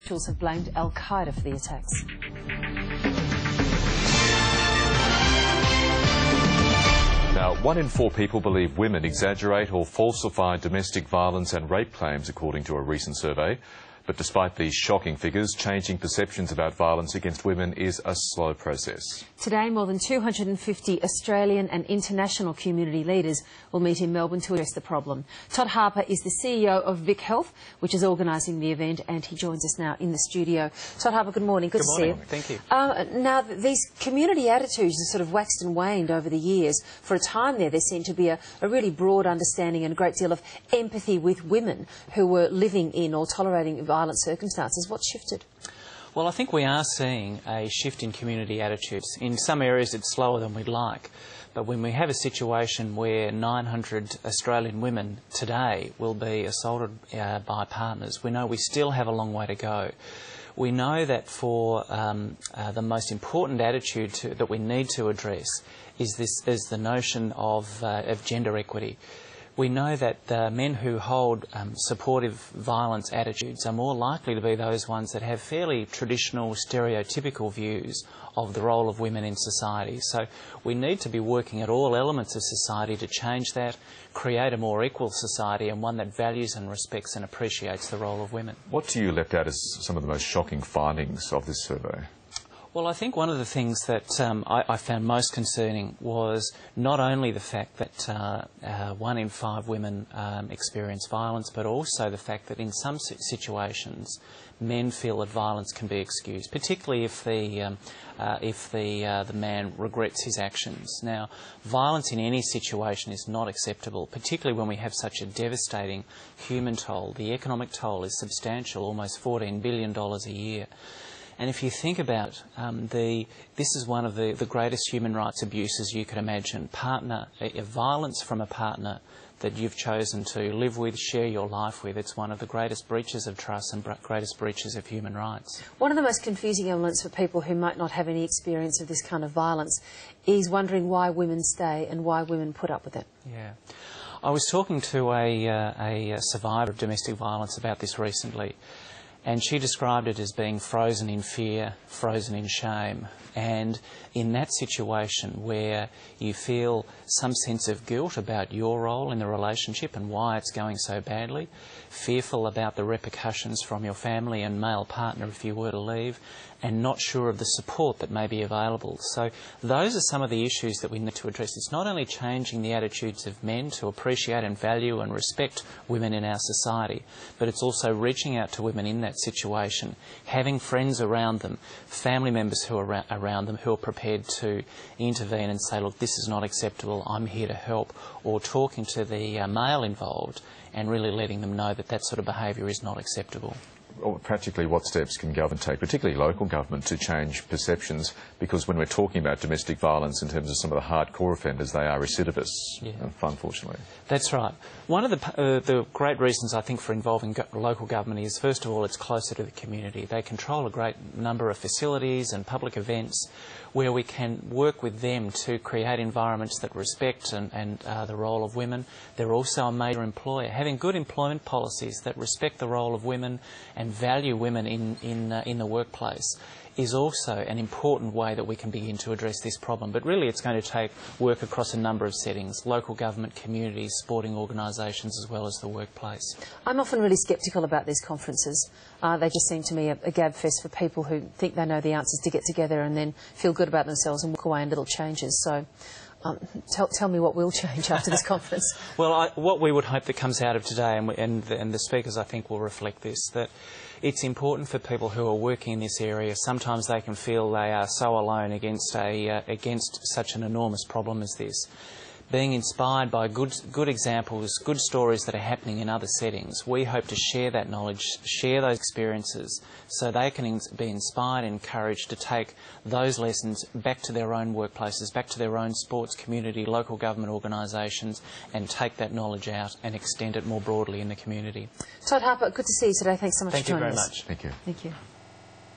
Officials have blamed Al-Qaeda for the attacks. Now, 1 in 4 people believe women exaggerate or falsify domestic violence and rape claims, according to a recent survey. But despite these shocking figures, changing perceptions about violence against women is a slow process. Today, more than 250 Australian and international community leaders will meet in Melbourne to address the problem. Todd Harper is the CEO of VicHealth, which is organising the event, and he joins us now in the studio. Todd Harper, good morning. Good to see you. Thank you. Now, these community attitudes have sort of waxed and waned over the years. For a time there seemed to be a really broad understanding and a great deal of empathy with women who were living in or tolerating violent circumstances. What's shifted? Well, I think we are seeing a shift in community attitudes. In some areas it's slower than we'd like, but when we have a situation where 900 Australian women today will be assaulted by partners, we know we still have a long way to go. We know that for the most important attitude that we need to address is the notion of gender equity. We know that men who hold supportive violence attitudes are more likely to be those ones that have fairly traditional, stereotypical views of the role of women in society. So we need to be working at all elements of society to change that, create a more equal society and one that values and respects and appreciates the role of women. What do you left out as some of the most shocking findings of this survey? Well, I think one of the things that I found most concerning was not only the fact that 1 in 5 women experience violence, but also the fact that in some situations men feel that violence can be excused, particularly if the man regrets his actions. Now, violence in any situation is not acceptable, particularly when we have such a devastating human toll. The economic toll is substantial, almost $14 billion a year. And if you think about this is one of the greatest human rights abuses you could imagine. Violence from a partner that you've chosen to live with, share your life with. It's one of the greatest breaches of trust and greatest breaches of human rights. One of the most confusing elements for people who might not have any experience of this kind of violence is wondering why women stay and why women put up with it. Yeah. I was talking to a survivor of domestic violence about this recently. And she described it as being frozen in fear, frozen in shame. And in that situation where you feel some sense of guilt about your role in the relationship and why it's going so badly, fearful about the repercussions from your family and male partner if you were to leave, and not sure of the support that may be available. So those are some of the issues that we need to address. It's not only changing the attitudes of men to appreciate and value and respect women in our society, but it's also reaching out to women in that situation, having friends around them, family members who are around them who are prepared to intervene and say, look, this is not acceptable, I'm here to help, or talking to the male involved and really letting them know that that sort of behaviour is not acceptable. Well, practically, what steps can government take, particularly local government, to change perceptions? Because when we're talking about domestic violence in terms of some of the hardcore offenders, they are recidivists, unfortunately. That's right. One of the great reasons, I think, for involving local government is, first of all, it's closer to the community. They control a great number of facilities and public events where we can work with them to create environments that respect and the role of women. They're also a major employer. Having good employment policies that respect the role of women and value women in the workplace is also an important way that we can begin to address this problem. But really it's going to take work across a number of settings, local government, communities, sporting organisations, as well as the workplace. I'm often really sceptical about these conferences. They just seem to me a gabfest for people who think they know the answers to get together and then feel good about themselves and walk away in little changes. So tell me what will change after this conference. Well, what we would hope that comes out of today, and the speakers I think will reflect this, that it's important for people who are working in this area. Sometimes they can feel they are so alone against such an enormous problem as this. Being inspired by good examples, good stories that are happening in other settings, we hope to share that knowledge, share those experiences, so they can be inspired and encouraged to take those lessons back to their own workplaces, back to their own sports community, local government organisations, and take that knowledge out and extend it more broadly in the community. Todd Harper, good to see you today. Thanks so much for joining us. Thank you very much. Thank you. Thank you.